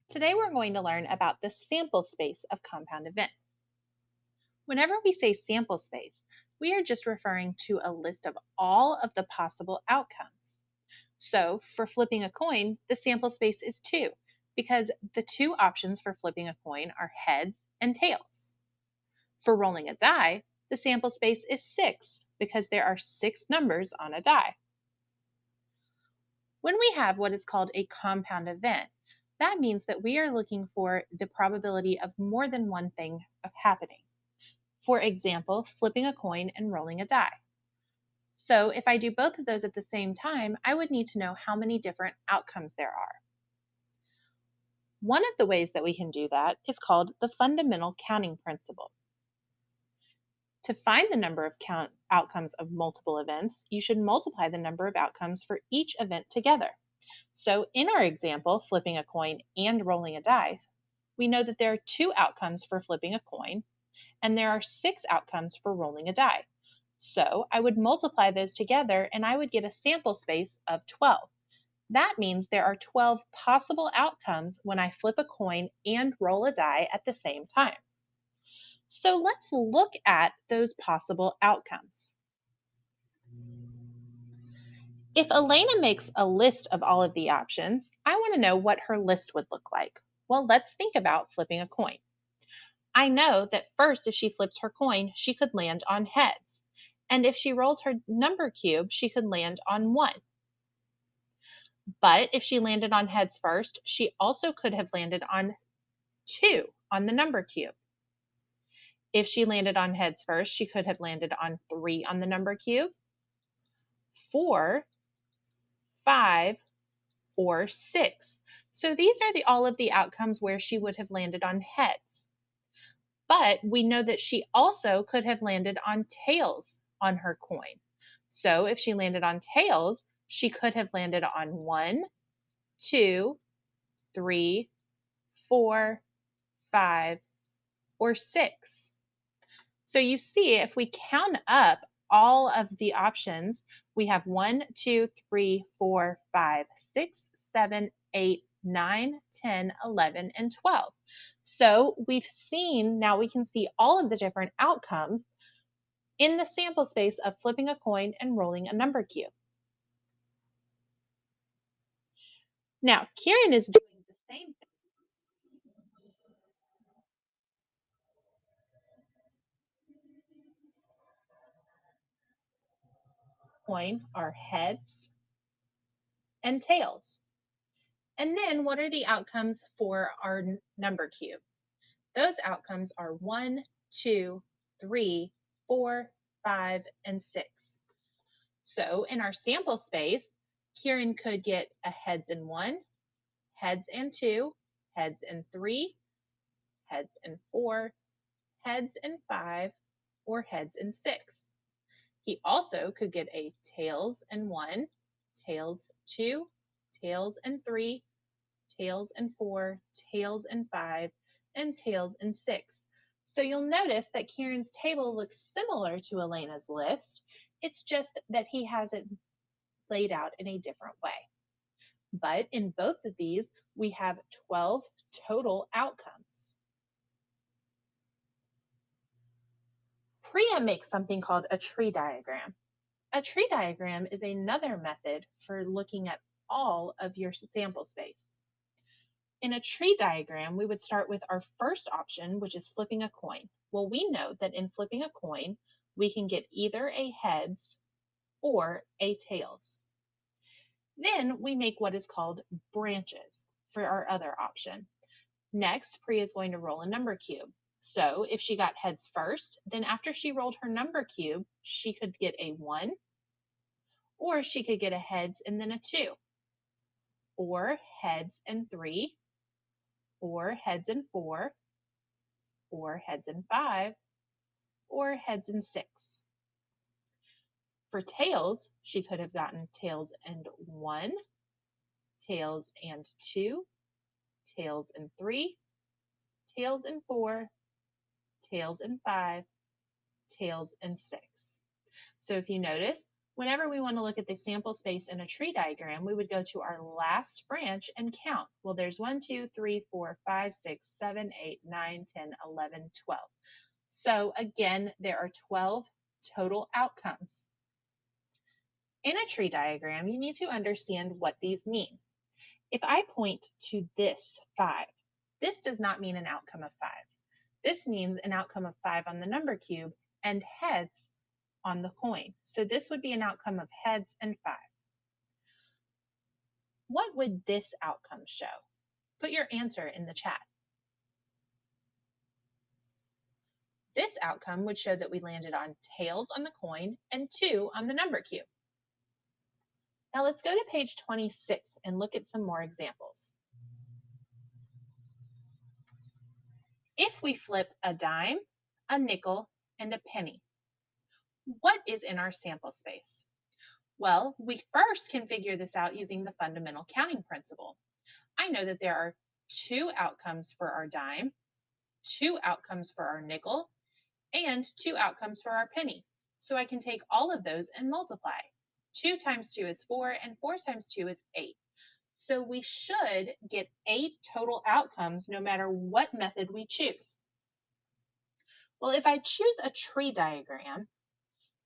Today we're going to learn about the sample space of compound events. Whenever we say sample space, we are just referring to a list of all of the possible outcomes. So for flipping a coin, the sample space is 2 because the two options for flipping a coin are heads and tails. For rolling a die, the sample space is 6 because there are 6 numbers on a die. When we have what is called a compound event, that means that we are looking for the probability of more than one thing happening. For example, flipping a coin and rolling a die. So if I do both of those at the same time, I would need to know how many different outcomes there are. One of the ways that we can do that is called the fundamental counting principle. To find the number of outcomes of multiple events, you should multiply the number of outcomes for each event together. So in our example, flipping a coin and rolling a die, we know that there are 2 outcomes for flipping a coin, and there are 6 outcomes for rolling a die. So I would multiply those together and I would get a sample space of 12. That means there are 12 possible outcomes when I flip a coin and roll a die at the same time. So let's look at those possible outcomes. If Elena makes a list of all of the options, I want to know what her list would look like. Well, let's think about flipping a coin. I know that first, if she flips her coin, she could land on heads. And if she rolls her number cube, she could land on 1. But if she landed on heads first, she also could have landed on 2 on the number cube. If she landed on heads first, she could have landed on 3 on the number cube, 4, 5, or 6. So these are all of the outcomes where she would have landed on heads. But we know that she also could have landed on tails on her coin. So if she landed on tails, she could have landed on 1, 2, 3, 4, 5, or 6. So you see, if we count up all of the options, we have 1, 2, 3, 4, 5, 6, 7, 8, 9, 10, 11, and 12. So we've seen, now we can see all of the different outcomes in the sample space of flipping a coin and rolling a number cube. Now, Kieran is doing the same thing. Coin are heads and tails. And then what are the outcomes for our number cube? Those outcomes are 1, 2, 3, 4, 5, and 6. So in our sample space, Kieran could get a heads and 1, heads and 2, heads and 3, heads and 4, heads and 5, or heads and 6. He also could get a tails and 1, tails 2, tails and 3, tails and 4, tails and 5, and tails and 6. So you'll notice that Kieran's table looks similar to Elena's list. It's just that he has it laid out in a different way. But in both of these, we have 12 total outcomes. Priya makes something called a tree diagram. A tree diagram is another method for looking at all of your sample space. In a tree diagram, we would start with our first option, which is flipping a coin. Well, we know that in flipping a coin, we can get either a heads or a tails. Then we make what is called branches for our other option. Next, Priya is going to roll a number cube. So if she got heads first, then after she rolled her number cube, she could get a 1, or she could get a heads and then a 2, or heads and 3, or heads and 4, or heads and 5, or heads and 6. For tails, she could have gotten tails and 1, tails and 2, tails and 3, tails and 4, tails and 5, tails and 6. So if you notice, Whenever we want to look at the sample space in a tree diagram, we would go to our last branch and count. Well, there's 1, 2, 3, 4, 5, 6, 7, 8, 9, 10, 11, 12. So again, there are 12 total outcomes. In a tree diagram, you need to understand what these mean. If I point to this 5, this does not mean an outcome of 5. This means an outcome of 5 on the number cube and heads on the coin. So this would be an outcome of heads and 5. What would this outcome show? Put your answer in the chat. This outcome would show that we landed on tails on the coin and 2 on the number cube. Now let's go to page 26 and look at some more examples. If we flip a dime, a nickel, and a penny, what is in our sample space? Well, we first can figure this out using the fundamental counting principle. I know that there are 2 outcomes for our dime, 2 outcomes for our nickel, and 2 outcomes for our penny. So I can take all of those and multiply. 2 times 2 is 4, and 4 times 2 is 8. So we should get 8 total outcomes no matter what method we choose. Well, if I choose a tree diagram,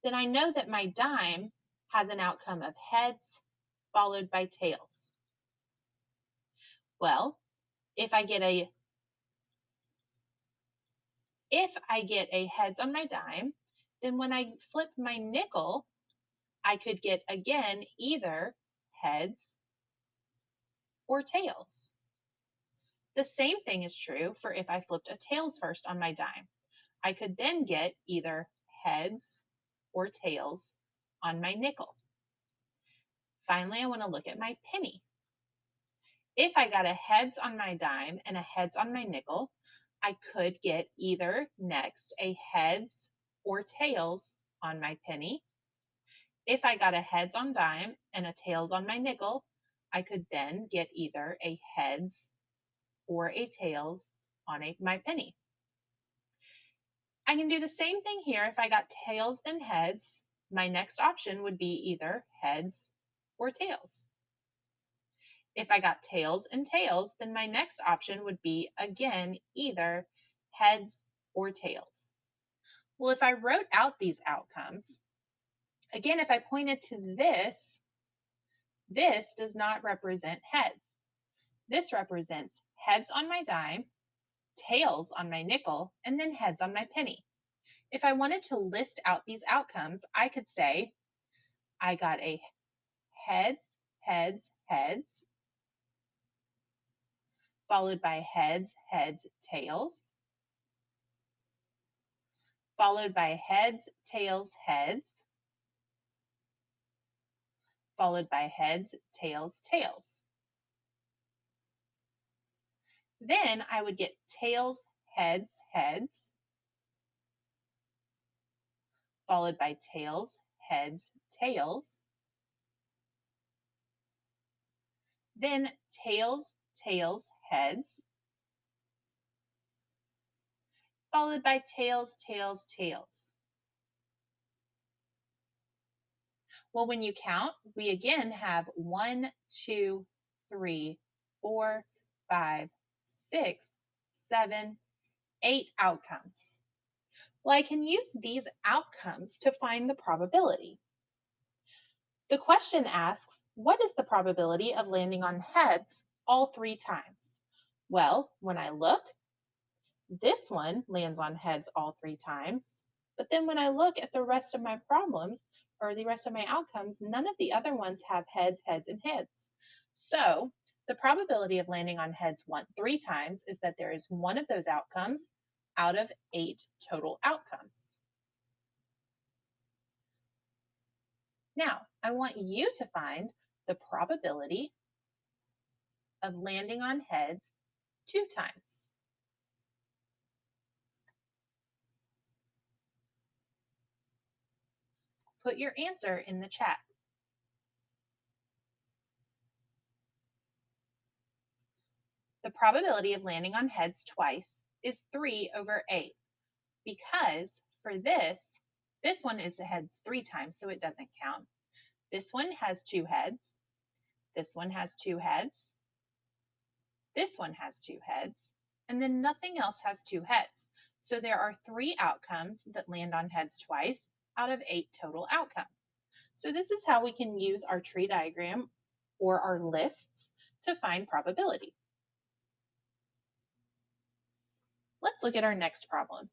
then I know that my dime has an outcome of heads followed by tails. Well, if I get a heads on my dime, then when I flip my nickel, I could get again either heads or tails. The same thing is true for if I flipped a tails first on my dime. I could then get either heads or tails on my nickel. Finally, I want to look at my penny. If I got a heads on my dime and a heads on my nickel, I could get either next a heads or tails on my penny. If I got a heads on dime and a tails on my nickel, I could then get either a heads or a tails on my penny. I can do the same thing here. If I got tails and heads, my next option would be either heads or tails. If I got tails and tails, then my next option would be, again, either heads or tails. Well, if I wrote out these outcomes, again, if I pointed to this does not represent heads. This represents heads on my dime, tails on my nickel, and then heads on my penny. If I wanted to list out these outcomes, I could say I got a heads, heads, heads, followed by heads, heads, tails, followed by heads, tails, heads, followed by heads, tails, tails. Then I would get tails, heads, heads, followed by tails, heads, tails, then tails, tails, heads, followed by tails, tails, tails. Well, when you count, we again have 1, 2, 3, 4, 5, 6, 7, 8 outcomes. Well, I can use these outcomes to find the probability. The question asks, what is the probability of landing on heads all 3 times? Well, when I look, this one lands on heads all 3 times, but then when I look at the rest of my problems, or the rest of my outcomes, none of the other ones have heads, heads, and heads. So the probability of landing on heads 3 times is that there is one of those outcomes out of 8 total outcomes. Now, I want you to find the probability of landing on heads 2 times. Put your answer in the chat. The probability of landing on heads twice is 3 over 8 because for this one is the heads 3 times, so it doesn't count. This one has 2 heads. This one has 2 heads. This one has 2 heads. And then nothing else has 2 heads. So there are 3 outcomes that land on heads twice out of 8 total outcomes. So this is how we can use our tree diagram or our lists to find probability. Let's look at our next problem.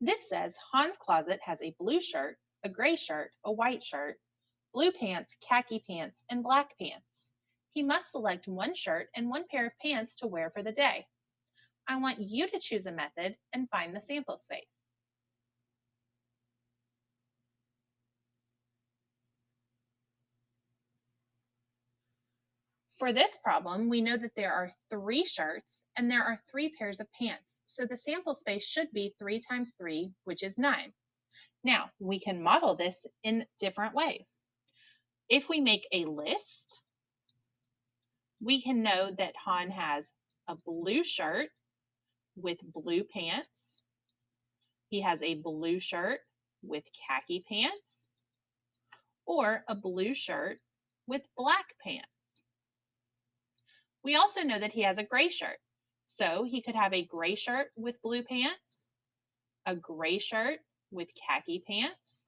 This says Hans' closet has a blue shirt, a gray shirt, a white shirt, blue pants, khaki pants, and black pants. He must select one shirt and one pair of pants to wear for the day. I want you to choose a method and find the sample space. For this problem, we know that there are 3 shirts and there are 3 pairs of pants. So the sample space should be 3 times 3, which is 9. Now, we can model this in different ways. If we make a list, we can know that Han has a blue shirt with blue pants. He has a blue shirt with khaki pants, or a blue shirt with black pants. We also know that he has a gray shirt. So he could have a gray shirt with blue pants, a gray shirt with khaki pants,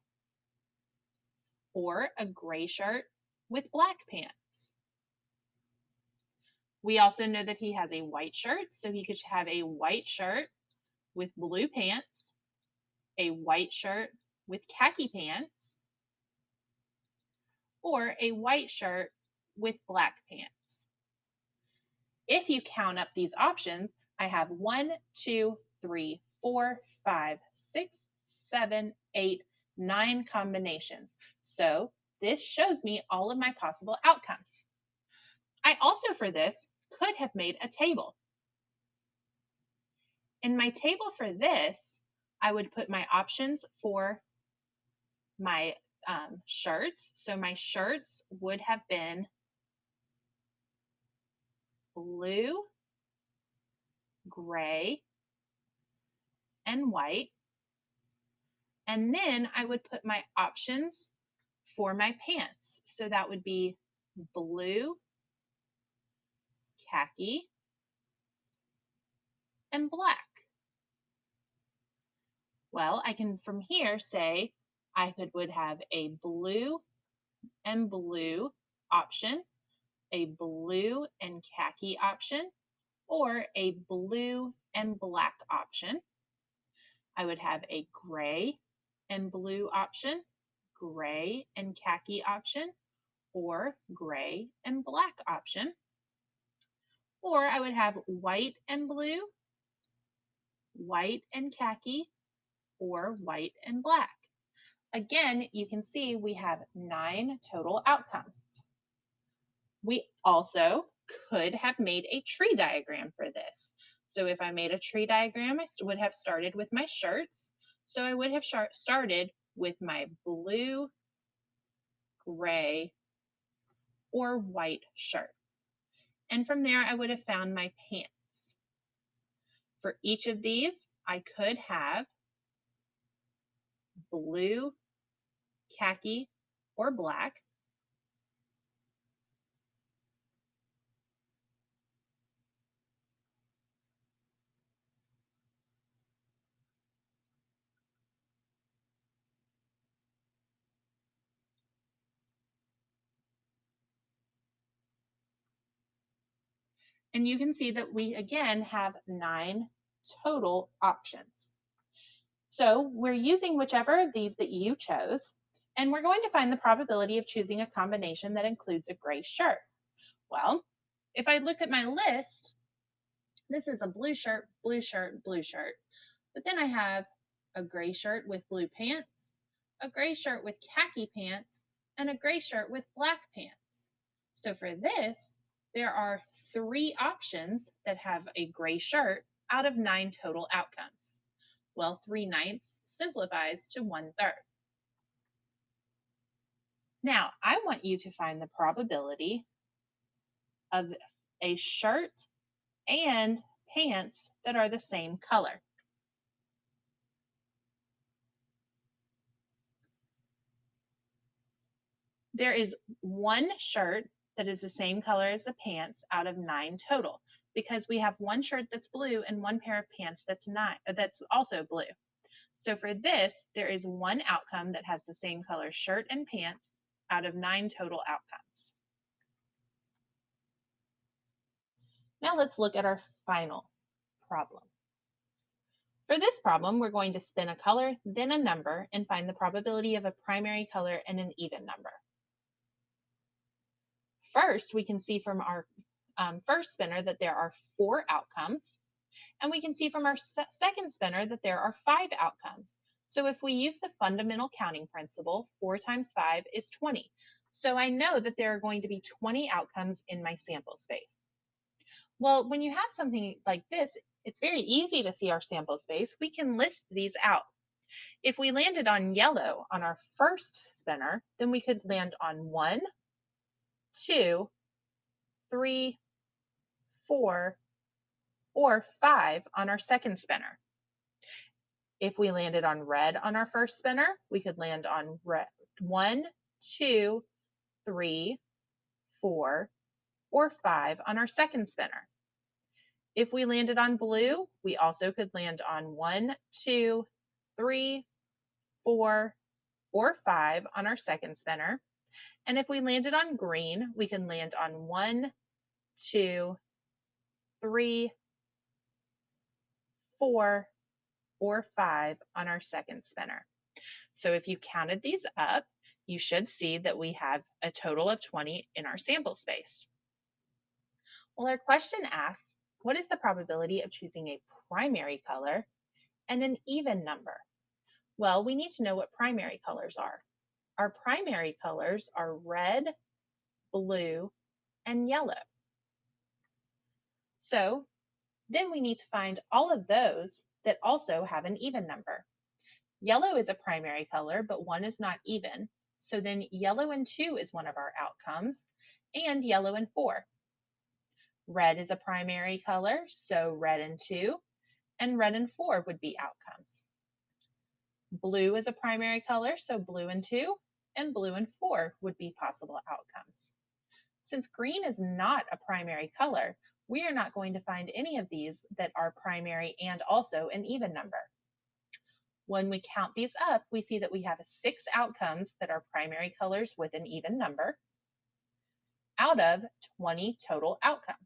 or a gray shirt with black pants. We also know that he has a white shirt, so he could have a white shirt with blue pants, a white shirt with khaki pants, or a white shirt with black pants. If you count up these options, I have 1, 2, 3, 4, 5, 6, 7, 8, 9 combinations. So this shows me all of my possible outcomes. I also, for this, could have made a table. In my table for this, I would put my options for my shirts. So my shirts would have been blue, gray, and white. And then I would put my options for my pants. So that would be blue, khaki, and black. Well, I can from here say I would have a blue and blue option, a blue and khaki option, or a blue and black option. I would have a gray and blue option, gray and khaki option, or gray and black option. Or I would have white and blue, white and khaki, or white and black. Again, you can see we have 9 total outcomes. We also could have made a tree diagram for this. So if I made a tree diagram, I would have started with my shirts. So I would have started with my blue, gray, or white shirt. And from there, I would have found my pants. For each of these, I could have blue, khaki, or black. And you can see that we again have 9 total options. So we're using whichever of these that you chose, and we're going to find the probability of choosing a combination that includes a gray shirt. Well, if I look at my list, this is a blue shirt, blue shirt, blue shirt. But then I have a gray shirt with blue pants, a gray shirt with khaki pants, and a gray shirt with black pants. So for this, there are 3 options that have a gray shirt out of 9 total outcomes. Well, 3/9 simplifies to 1/3. Now, I want you to find the probability of a shirt and pants that are the same color. There is one shirt that is the same color as the pants out of 9 total because we have one shirt that's blue and one pair of pants that's also blue. So for this, there is one outcome that has the same color shirt and pants out of 9 total outcomes. Now let's look at our final problem. For this problem, we're going to spin a color, then a number, and find the probability of a primary color and an even number. First, we can see from our first spinner that there are 4 outcomes, and we can see from our second spinner that there are 5 outcomes. So if we use the fundamental counting principle, 4 times 5 is 20. So I know that there are going to be 20 outcomes in my sample space. Well, when you have something like this, it's very easy to see our sample space. We can list these out. If we landed on yellow on our first spinner, then we could land on 1, 2, 3, 4, or 5 on our second spinner. If we landed on red on our first spinner, we could land on 1, 2, 3, 4, or 5 on our second spinner. If we landed on blue, we also could land on 1, 2, 3, 4, or 5 on our second spinner. And if we landed on green, we can land on 1, 2, 3, 4, or 5 on our second spinner. So if you counted these up, you should see that we have a total of 20 in our sample space. Well, our question asks, what is the probability of choosing a primary color and an even number? Well, we need to know what primary colors are. Our primary colors are red, blue, and yellow. So then we need to find all of those that also have an even number. Yellow is a primary color, but 1 is not even. So then yellow and 2 is one of our outcomes, and yellow and 4. Red is a primary color, so red and 2, and red and 4 would be outcomes. Blue is a primary color, so blue and 2, and blue and 4 would be possible outcomes. Since green is not a primary color, we are not going to find any of these that are primary and also an even number. When we count these up, we see that we have 6 outcomes that are primary colors with an even number out of 20 total outcomes.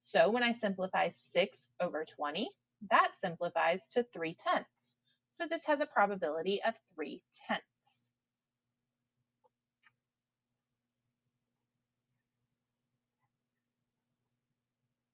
So when I simplify 6 over 20, that simplifies to 3/10. So this has a probability of 3/10.